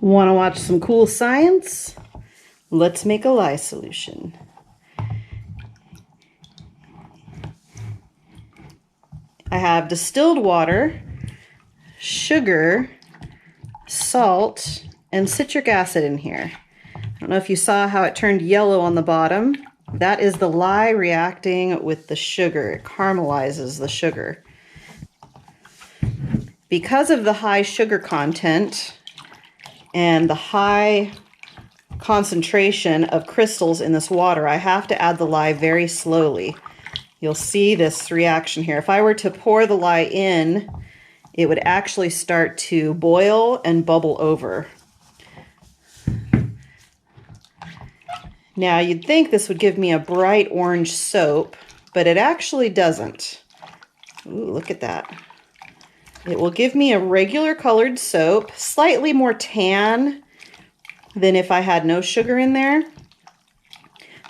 Want to watch some cool science? Let's make a lye solution. I have distilled water, sugar, salt, and citric acid in here. I don't know if you saw how it turned yellow on the bottom. That is the lye reacting with the sugar. It caramelizes the sugar. Because of the high sugar content and the high concentration of crystals in this water, I have to add the lye very slowly. You'll see this reaction here. If I were to pour the lye in, it would actually start to boil and bubble over. Now, you'd think this would give me a bright orange soap, but it actually doesn't. Ooh, look at that. It will give me a regular colored soap, slightly more tan than if I had no sugar in there.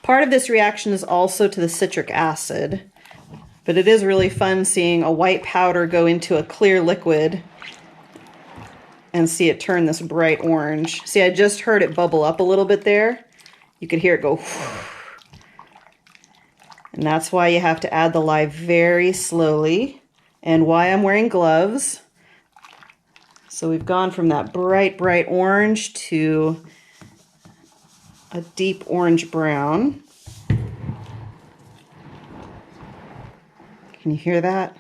Part of this reaction is also to the citric acid, but it is really fun seeing a white powder go into a clear liquid and see it turn this bright orange. See, I just heard it bubble up a little bit there. You could hear it go. And that's why you have to add the lye very slowly, and why I'm wearing gloves. So we've gone from that bright, bright orange to a deep orange brown. Can you hear that?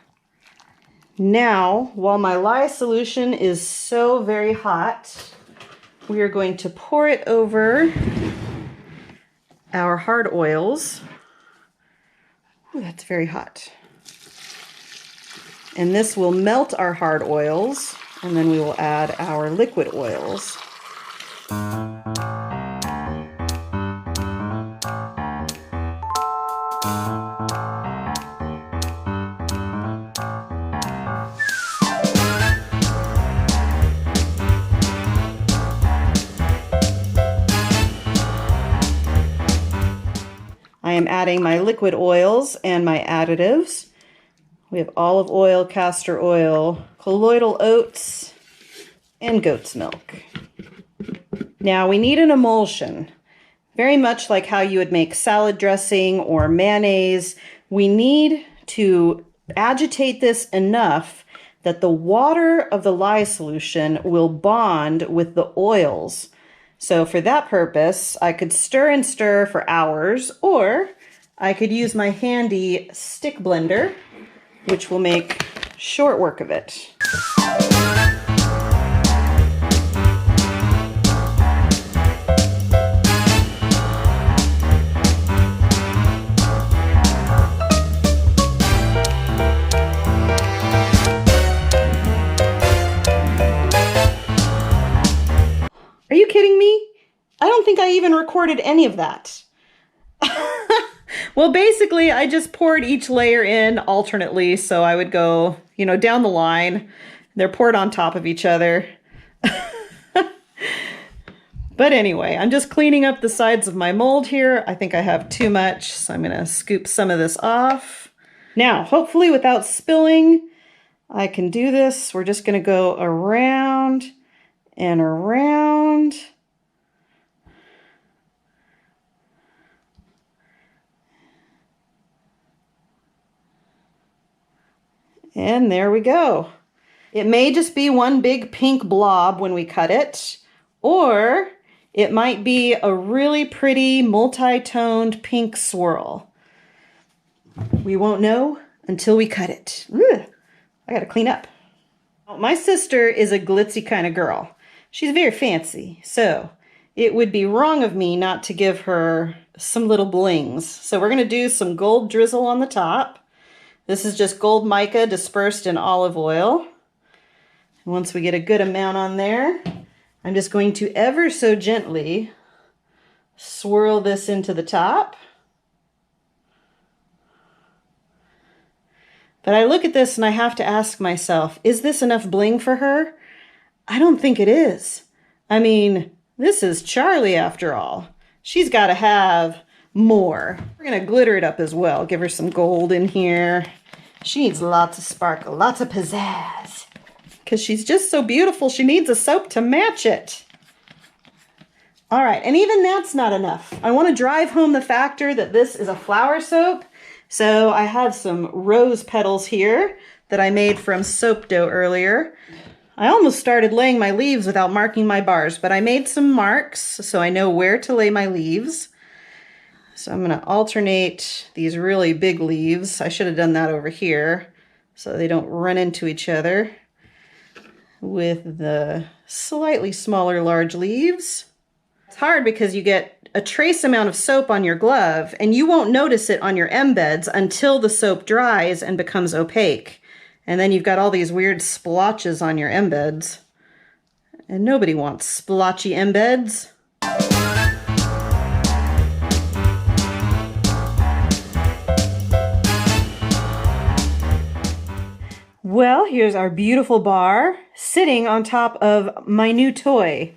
Now, while my lye solution is so very hot, we are going to pour it over our hard oils. Ooh, that's very hot. And this will melt our hard oils, and then we will add our liquid oils. I am adding my liquid oils and my additives. We have olive oil, castor oil, colloidal oats, and goat's milk. Now we need an emulsion. Very much like how you would make salad dressing or mayonnaise, we need to agitate this enough that the water of the lye solution will bond with the oils. So for that purpose, I could stir and stir for hours, or I could use my handy stick blender, which will make short work of it. Are you kidding me? I don't think I even recorded any of that. Well, basically, I just poured each layer in alternately, so I would go, down the line. They're poured on top of each other. But anyway, I'm just cleaning up the sides of my mold here. I think I have too much, so I'm going to scoop some of this off. Now, hopefully without spilling, I can do this. We're just going to go around and around. And there we go. It may just be one big pink blob when we cut it, or it might be a really pretty multi-toned pink swirl. We won't know until we cut it. Ugh, I gotta clean up. My sister is a glitzy kind of girl. She's very fancy, so it would be wrong of me not to give her some little blings. So we're gonna do some gold drizzle on the top. This is just gold mica dispersed in olive oil. And once we get a good amount on there, I'm just going to ever so gently swirl this into the top. But I look at this and I have to ask myself, is this enough bling for her? I don't think it is. I mean, this is Charlie after all. She's got to have more. We're going to glitter it up as well. Give her some gold in here. She needs lots of sparkle, lots of pizzazz. Because she's just so beautiful, she needs a soap to match it. All right, and even that's not enough. I want to drive home the factor that this is a flower soap. So I have some rose petals here that I made from soap dough earlier. I almost started laying my leaves without marking my bars, but I made some marks so I know where to lay my leaves. So I'm going to alternate these really big leaves. I should have done that over here so they don't run into each other with the slightly smaller large leaves. It's hard because you get a trace amount of soap on your glove and you won't notice it on your embeds until the soap dries and becomes opaque. And then you've got all these weird splotches on your embeds. And nobody wants splotchy embeds. Well, here's our beautiful bar sitting on top of my new toy.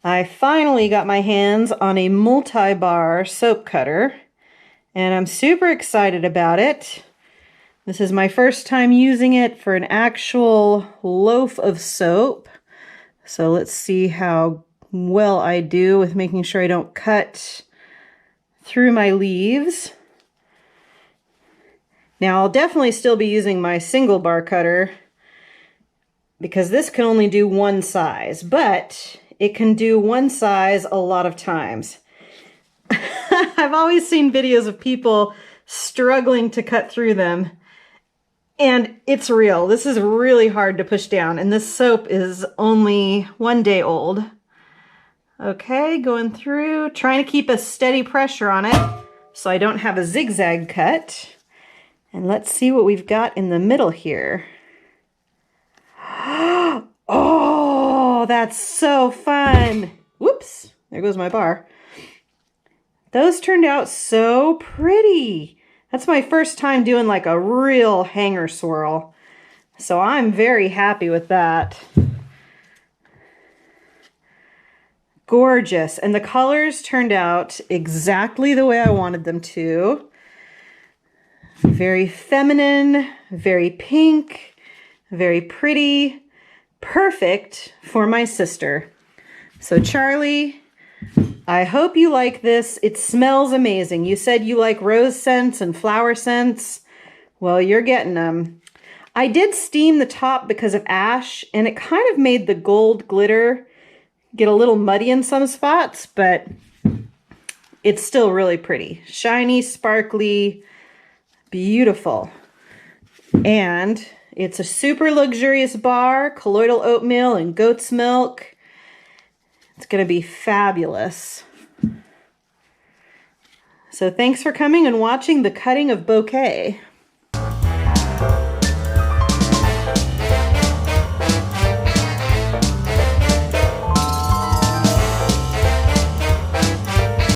I finally got my hands on a multi-bar soap cutter, and I'm super excited about it. This is my first time using it for an actual loaf of soap. So let's see how well I do with making sure I don't cut through my leaves. Now I'll definitely still be using my single bar cutter because this can only do one size, but it can do one size a lot of times. I've always seen videos of people struggling to cut through them, and it's real. This is really hard to push down, and this soap is only 1 day old. Okay, going through, trying to keep a steady pressure on it so I don't have a zigzag cut. And let's see what we've got in the middle here. Oh, that's so fun. Whoops, there goes my bar. Those turned out so pretty. That's my first time doing like a real hanger swirl. So I'm very happy with that. Gorgeous. And the colors turned out exactly the way I wanted them to. Very feminine, very pink, very pretty. Perfect for my sister. So Charlie, I hope you like this. It smells amazing. You said you like rose scents and flower scents. Well, you're getting them. I did steam the top because of ash, and it kind of made the gold glitter get a little muddy in some spots, but it's still really pretty. Shiny, sparkly, beautiful. And it's a super luxurious bar, colloidal oatmeal and goat's milk. It's going to be fabulous. So thanks for coming and watching the cutting of Bouquet.